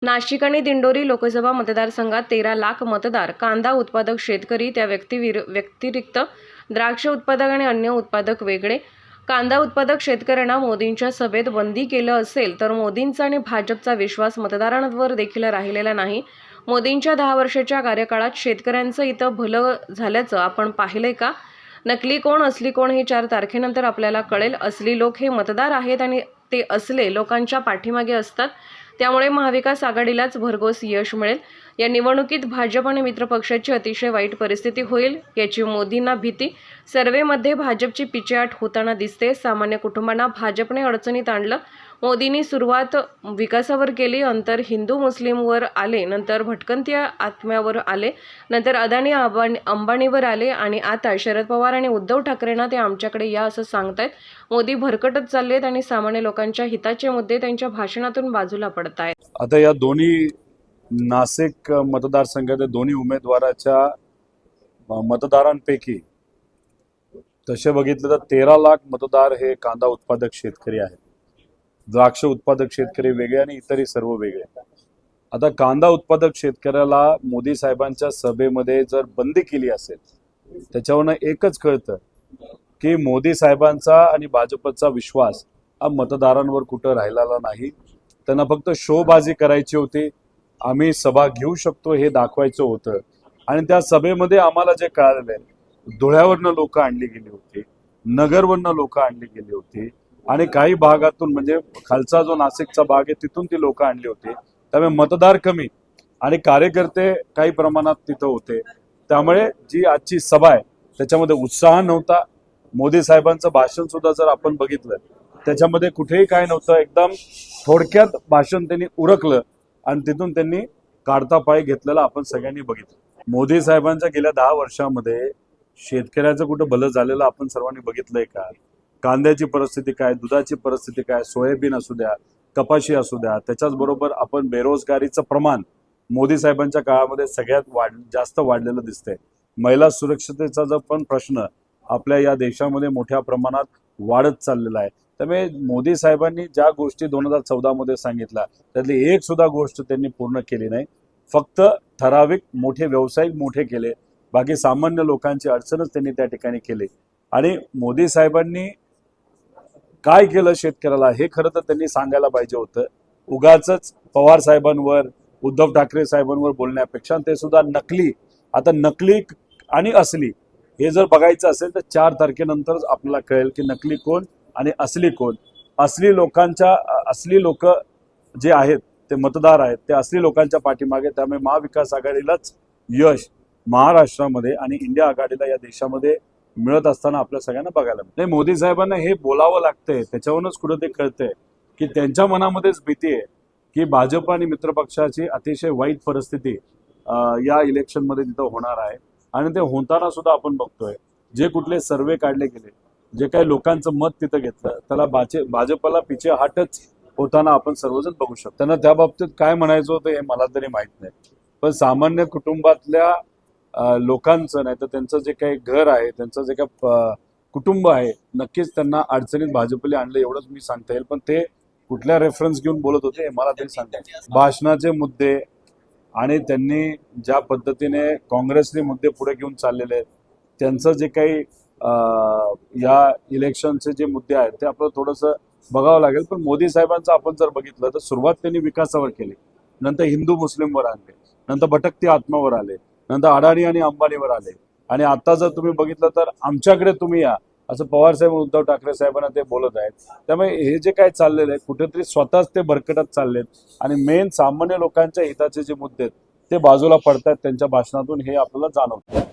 नाशिक आणि दिंडोरी लोकसभा मतदारसंघात 13 लाख मतदार, कांदा उत्पादक शेतकरी त्या व्यतिरिक्त द्राक्ष उत्पादक आणि अन्य उत्पादक वेगळे। कांदा उत्पादक शेतकऱ्यांना मोदींच्या सभेत बंदी केलं असेल तर मोदींचा आणि भाजपचा विश्वास मतदारांवर देखील राहिलेला नाही। मोदींच्या 10 वर्षाच्या कार्यकाळात शेतकऱ्यांचं इथं भलं झाल्याचं आपण पाहिलंय का? नकली कोण असली कोण हे 4 तारखेनंतर आपल्याला कळेल। असली लोक हे मतदार आहेत आणि ते असले लोकांच्या पाठीमागे असतात। त्यामुळे महाविकास आघाडीलाच भरघोस यश मिळेल। या निवडणुकीत भाजप आणि मित्रपक्षाची अतिशय वाईट परिस्थिती होईल याची मोदींना भीती। सर्वेमध्ये भाजपची पिछेहाट होताना दिसते। सामान्य कुटुंबांना भाजपने अडचणीत आणलं। मोदींनी सुरुवात विकासावर केली, नंतर हिंदू मुस्लिमवर आले, नंतर भटकंती आत्म्यावर आले, नंतर अदानी अंबानीवर आले आणि आता शरद पवार आणि उद्धव ठाकरेंना ते आमच्याकडे या असं सांगतायत। मोदी भरकटत चाललेत आणि सामान्य लोकांच्या हिताचे मुद्दे त्यांच्या भाषणातून बाजूला पडतायत। आता या दोन्ही नाशिक मतदारसंघाच्या दोन्ही उमेदवाराच्या मतदारांपैकी तसे बघितलं तर 13 लाख मतदार हे कांदा उत्पादक शेतकरी आहेत। द्राक्ष उत्पादक शेतकरी वेगळे आणि इतरही सर्व वेगळे। आता कांदा उत्पादक शेतकऱ्याला मोदी साहेबांच्या सभेमध्ये जर बंदी केली असेल त्याच्यावरनं एकच कळतं की मोदी साहेबांचा आणि भाजपचा विश्वास हा मतदारांवर कुठं राहिलेला नाही। त्यांना फक्त शोबाजी करायची होती, आम्ही सभा घेऊ शकतो हे दाखवायचं होतं। आणि त्या सभेमध्ये आम्हाला जे कळालेलं आहे, धुळ्यावरनं लोक आणली गेली होती, नगरवरनं लोक आणली गेली होती आणि काही भागातून म्हणजे खालचा जो नाशिकचा भाग आहे तिथून ती लोक आणली होती। त्यामुळे मतदार कमी आणि कार्यकर्ते काही प्रमाणात तिथं होते। त्यामुळे जी आजची सभा आहे त्याच्यामध्ये उत्साह नव्हता। मोदी साहेबांचं भाषण सुद्धा जर आपण बघितलं त्याच्यामध्ये कुठेही काय नव्हतं, एकदम थोडक्यात भाषण त्यांनी उरकलं आणि तिथून त्यांनी काढता पाय घेतलेला आपण सगळ्यांनी बघितलं। मोदी साहेबांच्या गेल्या 10 वर्षामध्ये शेतकऱ्याचं कुठं भलं झालेलं आपण सर्वांनी बघितलंय का? कांद्याची परिस्थिती काय, दुधाची परिस्थिती काय, सोयाबीन असू द्या, कपाशी असू द्या, त्याच्याच बरोबर आपण बेरोजगारीचं प्रमाण मोदी साहेबांच्या काळामध्ये सगळ्यात जास्त वाढलेलं दिसतंय। महिला सुरक्षतेचा जो पण प्रश्न आपल्या या देशामध्ये मोठ्या प्रमाणात वाढत चाललेला आहे। त्यामुळे मोदी साहेबांनी ज्या गोष्टी 2014 मध्ये सांगितल्या त्यातली एक सुद्धा गोष्ट त्यांनी पूर्ण केली नाही। फक्त ठराविक मोठे व्यावसायिक मोठे केले, बाकी सामान्य लोकांची अडचणच त्यांनी त्या ठिकाणी केली। आणि मोदी साहेबांनी काय केलं शेतकऱ्याला हे खरं तर त्यांनी सांगायला पाहिजे होतं। उगाचच पवार साहेबांवर, उद्धव ठाकरे साहेबांवर बोलण्यापेक्षा ते सुद्धा नकली, आता नकली आणि असली हे जर बघायचं असेल तर 4 तारखेनंतरच आपल्याला कळेल की नकली कोण आणि असली कोण। असली लोक जे आहेत ते मतदार आहेत, ते असली लोकांच्या पाठीमागे। त्यामुळे महाविकास आघाडीलाच यश महाराष्ट्रामध्ये आणि इंडिया आघाडीला या देशामध्ये मिळत असताना आपल्या सगळ्यांना बघायला मिळतं। नाही, मोदी साहेबांना हे बोलावं लागतंय, त्याच्यावरूनच कुठं ते कळतंय की त्यांच्या मनामध्येच भीती आहे की भाजप आणि मित्रपक्षाची अतिशय वाईट परिस्थिती या इलेक्शनमध्ये तिथं होणार आहे। आणि ते होताना सुद्धा आपण बघतोय, जे कुठले सर्वे काढले गेले, जे काही लोकांचं मत तिथं घेतलं त्याला भाजपला पिछे हाटच होताना आपण सर्वजण बघू शकतो। त्यांना त्या बाबतीत काय म्हणायचं होतं हे मला तरी माहित नाही, पण सामान्य कुटुंबातल्या लोकांचं नाही तर त्यांचं जे काही घर आहे, त्यांचं जे काही कुटुंब आहे, नक्कीच त्यांना अडचणीत भाजपने आणलं एवढंच मी सांगता येईल। पण ते कुठल्या रेफरन्स घेऊन बोलत होते हे मला तरी सांगता येईल। भाषणाचे मुद्दे आणि त्यांनी ज्या पद्धतीने काँग्रेसने मुद्दे पुढे घेऊन चाललेले आहेत, त्यांचं जे काही या इलेक्शनचे जे मुद्दे आहेत ते आपलं थोडंसं बघावं लागेल। पण मोदी साहेबांचं आपण जर बघितलं तर सुरुवात त्यांनी विकासावर केली, नंतर हिंदू मुस्लिमवर आले, नंतर भटकती आत्मावर आले, नंतर अडाणी आणि अंबानीवर आले आणि आता जर तुम्ही बघितलं तर आमच्याकडे तुम्ही या असं पवार साहेब उद्धव ठाकरे साहेबांना ते बोलत आहेत। त्यामुळे हे जे काय चाललेलं आहे कुठेतरी स्वतःच ते भरकटत चाललेत आणि मेन सामान्य लोकांच्या हिताचे जे मुद्दे आहेत ते बाजूला पडतात त्यांच्या भाषणातून, हे आपल्याला जाणवतं।